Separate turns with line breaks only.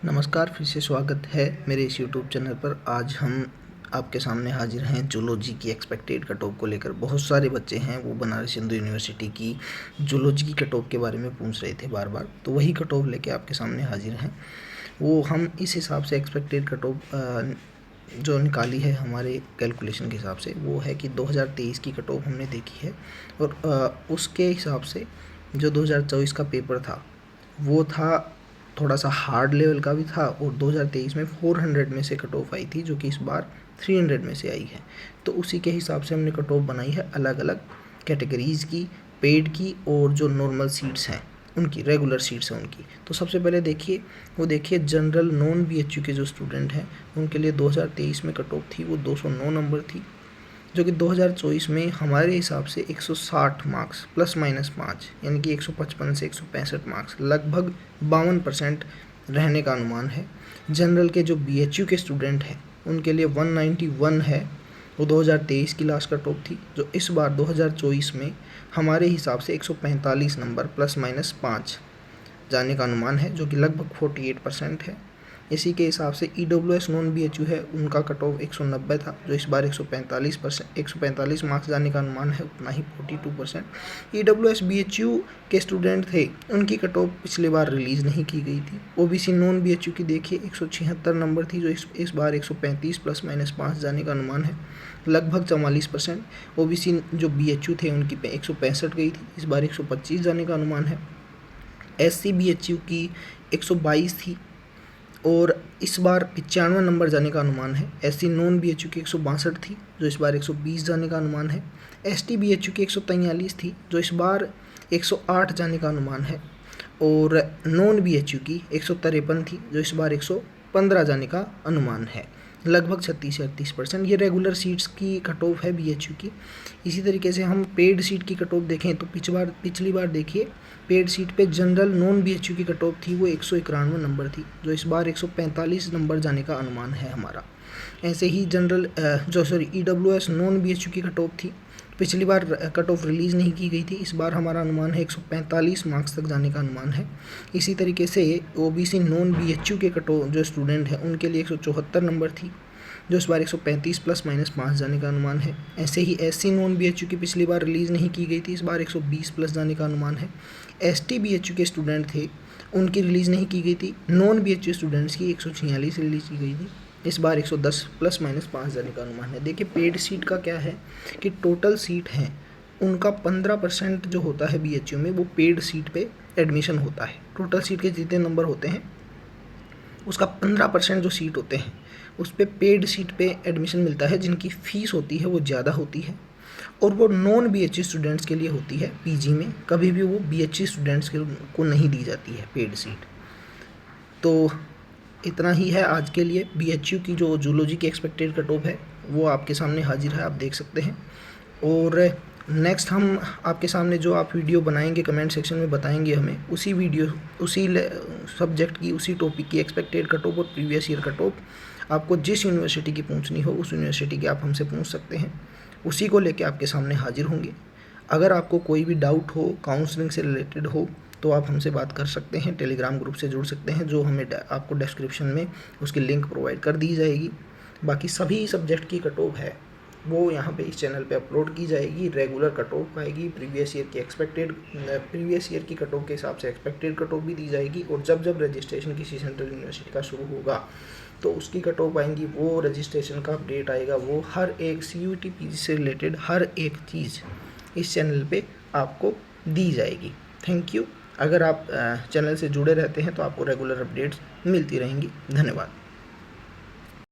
नमस्कार, फिर से स्वागत है मेरे इस यूट्यूब चैनल पर। आज हम आपके सामने हाजिर हैं जूलॉजी की एक्सपेक्टेड कट ऑफ को लेकर। बहुत सारे बच्चे हैं वो बनारस हिंदू यूनिवर्सिटी की जूलॉजी की कट ऑफ के बारे में पूछ रहे थे बार बार, तो वही कट ऑफ लेके आपके सामने हाजिर हैं। वो हम इस हिसाब से एक्सपेक्टेड कट ऑफ जो निकाली है हमारे कैलकुलेशन के हिसाब से, वो है कि 2023 की कट ऑफ हमने देखी है और उसके हिसाब से जो 2024 का पेपर था वो था थोड़ा सा हार्ड लेवल का भी था, और 2023 में 400 में से कट ऑफ आई थी, जो कि इस बार 300 में से आई है। तो उसी के हिसाब से हमने कट ऑफ बनाई है अलग अलग कैटेगरीज़ की, पेड की और जो नॉर्मल सीट्स हैं उनकी, रेगुलर सीट्स हैं उनकी। तो सबसे पहले देखिए जनरल नॉन BHU के जो स्टूडेंट हैं उनके लिए 2023 में कट ऑफ थी वो 209 नंबर थी, जो कि 2024 में हमारे हिसाब से 160 मार्क्स प्लस माइनस 5 यानी कि 155 से 165 मार्क्स, लगभग 52% रहने का अनुमान है। जनरल के जो BHU के स्टूडेंट हैं उनके लिए 191 है, वो 2023 की लास्ट कट ऑफ थी, जो इस बार 2024 में हमारे हिसाब से 145 नंबर प्लस माइनस 5 जाने का अनुमान है, जो कि लगभग 48% है। इसी के हिसाब से EWS नॉन BHU है, उनका कट ऑफ 190 था, जो इस बार 145 मार्क्स जाने का अनुमान है, उतना ही 42%। EWS BHU के स्टूडेंट थे, उनकी कट ऑफ पिछली बार रिलीज़ नहीं की गई थी। OBC नॉन BHU की देखिए 176 नंबर थी, जो इस बार 135 प्लस माइनस 5 जाने का अनुमान है, लगभग 44%। OBC जो BHU थे उनकी 165 गई थी, इस बार 125 जाने का अनुमान है। SC BHU की 122 थी और इस बार 95 नंबर जाने का अनुमान है। SC नॉन BHU की 162 थी, जो इस बार 120 जाने का अनुमान है। ST BHU की 143 थी, जो इस बार 108 जाने का अनुमान है। और नॉन BHU की 153 थी, जो इस बार 115 जाने का अनुमान है, लगभग 36 से 38%। ये रेगुलर सीट्स की कट ऑफ है BHU की। इसी तरीके से हम पेड सीट की कट ऑफ देखें तो पिछली बार देखिए पेड सीट पे जनरल नॉन BHU की कट ऑफ थी वो 191 नंबर थी, जो इस बार 145 नंबर जाने का अनुमान है हमारा। ऐसे ही EWS नॉन BHU की कट ऑफ थी, पिछली बार कट ऑफ रिलीज़ नहीं की गई थी, इस बार हमारा अनुमान है 145 मार्क्स तक जाने का अनुमान है। इसी तरीके से OBC नॉन BHU के कट ऑफ जो स्टूडेंट हैं उनके लिए 174 नंबर थी, जो इस बार 135 प्लस माइनस 5 जाने का अनुमान है। ऐसे ही SC नॉन BHU की पिछली बार रिलीज़ नहीं की गई थी, इस बार 120 प्लस जाने का अनुमान है। ST BHU के स्टूडेंट थे, उनकी रिलीज़ नहीं की गई थी, नॉन BHU स्टूडेंट्स की 146 रिलीज़ की गई थी, इस बार 110 प्लस माइनस 5 जाने का अनुमान है। देखिए पेड सीट का क्या है कि टोटल सीट हैं उनका 15% जो होता है BHU में वो पेड सीट पे एडमिशन होता है। टोटल सीट के जितने नंबर होते हैं उसका 15% जो सीट होते हैं उस पर पेड सीट पे एडमिशन मिलता है, जिनकी फ़ीस होती है वो ज़्यादा होती है, और वो नॉन BHU स्टूडेंट्स के लिए होती है। PG में कभी भी वो BHU स्टूडेंट्स को नहीं दी जाती है पेड सीट। तो इतना ही है आज के लिए। BHU की जो जूलॉजी की एक्सपेक्टेड कट ऑफ है वो आपके सामने हाजिर है, आप देख सकते हैं। और नेक्स्ट हम आपके सामने जो आप वीडियो बनाएंगे कमेंट सेक्शन में बताएंगे हमें, उसी सब्जेक्ट की, उसी टॉपिक की एक्सपेक्टेड कट ऑफ और प्रीवियस ईयर कट ऑफ आपको जिस यूनिवर्सिटी की पूछनी हो उस यूनिवर्सिटी की आप हमसे पूछ सकते हैं, उसी को लेके आपके सामने हाजिर होंगे। अगर आपको कोई भी डाउट हो, काउंसलिंग से रिलेटेड हो, तो आप हमसे बात कर सकते हैं, टेलीग्राम ग्रुप से जुड़ सकते हैं, जो हमें आपको डिस्क्रिप्शन में उसकी लिंक प्रोवाइड कर दी जाएगी। बाकी सभी सब्जेक्ट की कट ऑफ है वो यहाँ पे इस चैनल पे अपलोड की जाएगी। रेगुलर कट ऑफ आएगी, प्रीवियस ईयर की कट ऑफ के हिसाब से एक्सपेक्टेड कट ऑफ भी दी जाएगी, और जब रजिस्ट्रेशन किसी सेंट्रल यूनिवर्सिटी का शुरू होगा तो उसकी कट ऑफ आएंगी, वो रजिस्ट्रेशन का अपडेट आएगा, वो हर एक CUET PG से रिलेटेड हर एक चीज़ इस चैनल पे आपको दी जाएगी। Thank you. अगर आप चैनल से जुड़े रहते हैं तो आपको रेगुलर अपडेट्स मिलती रहेंगी। धन्यवाद।